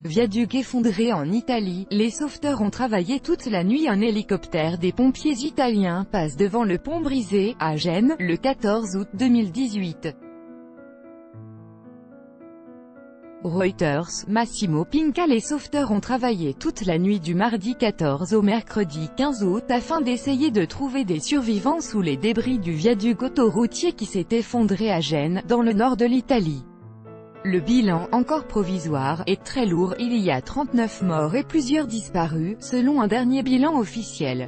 Viaduc effondré en Italie, les sauveteurs ont travaillé toute la nuit. Un hélicoptère des pompiers italiens passe devant le pont brisé, à Gênes, le 14 août 2018. Reuters, Massimo Pinca. Les sauveteurs ont travaillé toute la nuit du mardi 14 au mercredi 15 août afin d'essayer de trouver des survivants sous les débris du viaduc autoroutier qui s'est effondré à Gênes, dans le nord de l'Italie. Le bilan, encore provisoire, est très lourd. Il y a 39 morts et plusieurs disparus, selon un dernier bilan officiel.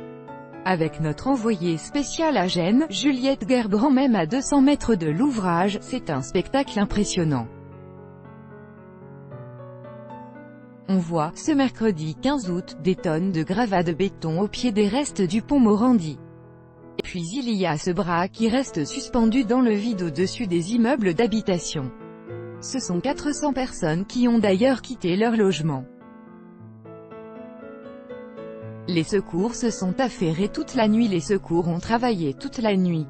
Avec notre envoyée spéciale à Gênes, Juliette Gerbrand. Même à 200 mètres de l'ouvrage, c'est un spectacle impressionnant. On voit, ce mercredi 15 août, des tonnes de gravats de béton au pied des restes du pont Morandi. Et puis il y a ce bras qui reste suspendu dans le vide au-dessus des immeubles d'habitation. Ce sont 400 personnes qui ont d'ailleurs quitté leur logement. Les secours se sont affairés toute la nuit. Les secours ont travaillé toute la nuit.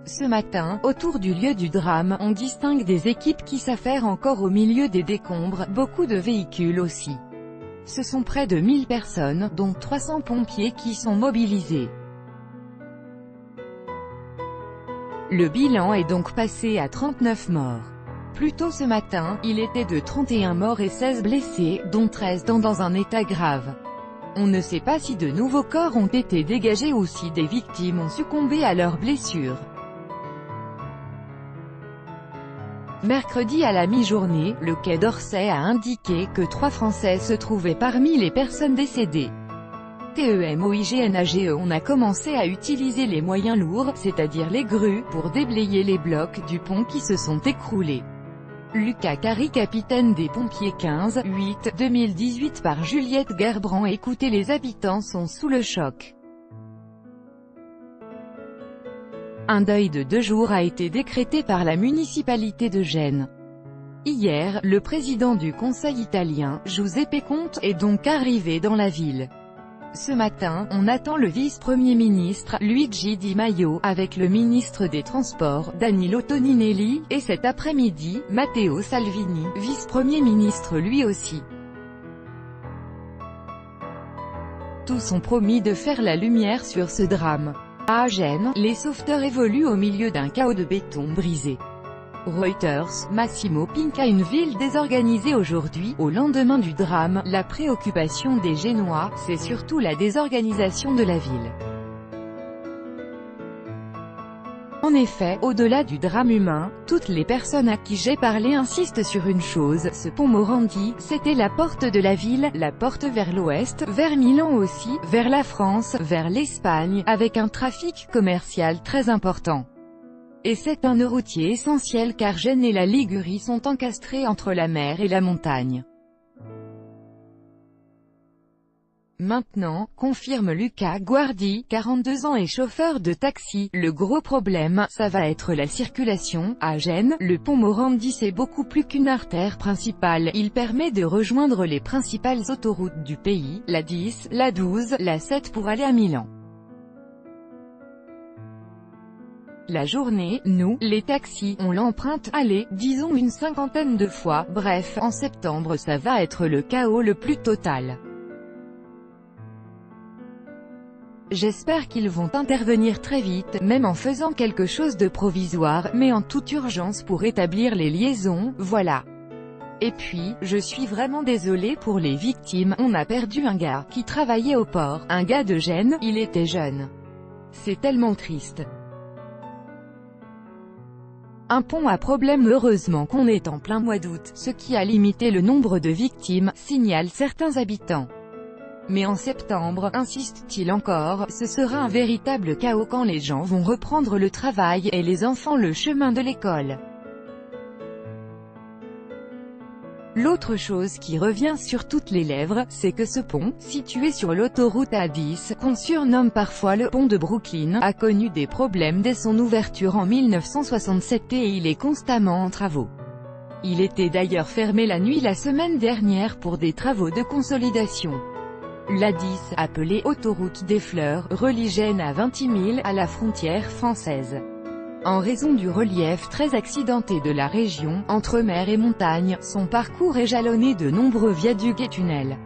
Ce matin, autour du lieu du drame, on distingue des équipes qui s'affairent encore au milieu des décombres, beaucoup de véhicules aussi. Ce sont près de 1000 personnes, dont 300 pompiers qui sont mobilisés. Le bilan est donc passé à 39 morts. Plus tôt ce matin, il était de 31 morts et 16 blessés, dont 13 dans un état grave. On ne sait pas si de nouveaux corps ont été dégagés ou si des victimes ont succombé à leurs blessures. Mercredi à la mi-journée, le Quai d'Orsay a indiqué que 3 Français se trouvaient parmi les personnes décédées. TEMOIGNAGE. On a commencé à utiliser les moyens lourds, c'est-à-dire les grues, pour déblayer les blocs du pont qui se sont écroulés. Lucas Carry, capitaine des pompiers 15-8-2018 par Juliette Gerbrand. Écoutez, les habitants sont sous le choc. Un deuil de 2 jours a été décrété par la municipalité de Gênes. Hier, le président du Conseil italien, Giuseppe Conte, est donc arrivé dans la ville. Ce matin, on attend le vice-premier ministre, Luigi Di Maio, avec le ministre des Transports, Danilo Toninelli, et cet après-midi, Matteo Salvini, vice-premier ministre lui aussi. Tous ont promis de faire la lumière sur ce drame. À Gênes, les sauveteurs évoluent au milieu d'un chaos de béton brisé. Reuters, Massimo Pinca. Une ville désorganisée aujourd'hui, au lendemain du drame. La préoccupation des Génois, c'est surtout la désorganisation de la ville. En effet, au-delà du drame humain, toutes les personnes à qui j'ai parlé insistent sur une chose: ce pont Morandi, c'était la porte de la ville, la porte vers l'ouest, vers Milan aussi, vers la France, vers l'Espagne, avec un trafic commercial très important. Et c'est un nœud routier essentiel car Gênes et la Ligurie sont encastrés entre la mer et la montagne. Maintenant, confirme Luca Guardi, 42 ans et chauffeur de taxi, le gros problème, ça va être la circulation. À Gênes, le pont Morandi c'est beaucoup plus qu'une artère principale, il permet de rejoindre les principales autoroutes du pays, la 10, la 12, la 7 pour aller à Milan. La journée, nous, les taxis, on l'emprunte, allez, disons une 50aine de fois. Bref, en septembre ça va être le chaos le plus total. J'espère qu'ils vont intervenir très vite, même en faisant quelque chose de provisoire, mais en toute urgence pour établir les liaisons, voilà. Et puis, je suis vraiment désolé pour les victimes, on a perdu un gars qui travaillait au port, un gars de Gênes, il était jeune. C'est tellement triste. Un pont à problème, heureusement qu'on est en plein mois d'août, ce qui a limité le nombre de victimes, signalent certains habitants. Mais en septembre, insiste-t-il encore, ce sera un véritable chaos quand les gens vont reprendre le travail, et les enfants le chemin de l'école. L'autre chose qui revient sur toutes les lèvres, c'est que ce pont, situé sur l'autoroute A10, qu'on surnomme parfois le pont de Brooklyn, a connu des problèmes dès son ouverture en 1967 et il est constamment en travaux. Il était d'ailleurs fermé la nuit la semaine dernière pour des travaux de consolidation. L'A10, appelée autoroute des Fleurs, relie Gênes à Vintimille, à la frontière française. En raison du relief très accidenté de la région, entre mer et montagne, son parcours est jalonné de nombreux viaducs et tunnels.